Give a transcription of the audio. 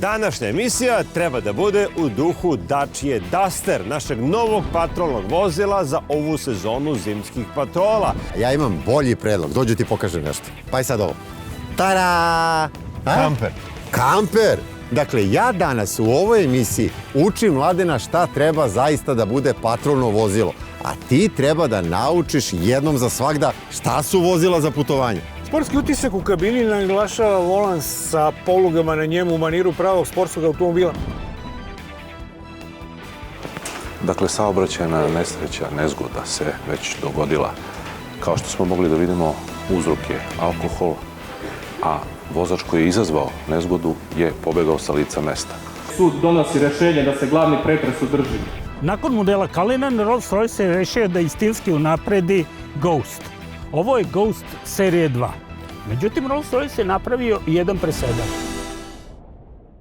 Današnja emisija treba da bude u duhu Dacia Duster, našeg novog patrolnog vozila za ovu sezonu zimskih patrola. Ja imam bolji predlog, dođu ti pokažem nešto. Pa je sad ovo. Tada! Kamper. Kamper! Dakle, ja danas u ovoj emisiji učim Mladena šta treba zaista da bude patrolno vozilo. A ti treba da naučiš jednom za svagda šta su vozila za putovanje. Sportski utisak u kabini naglašava volan sa polugama na njemu u maniru pravog sportskog automobila. Dakle, saobraćajna nesreća, nezgoda se već dogodila. Kao što smo mogli da vidimo, uzrok je alkohol, a vozač koji je izazvao nezgodu je pobegao sa lica mesta. Sud donosi rešenje da se glavni pretres održi. Nakon modela Cullinan, Rolls-Royce je rešio da istinski unapredi Ghost. Ovo je Ghost serije 2. Međutim, Rolls-Royce je napravio jedan presedan.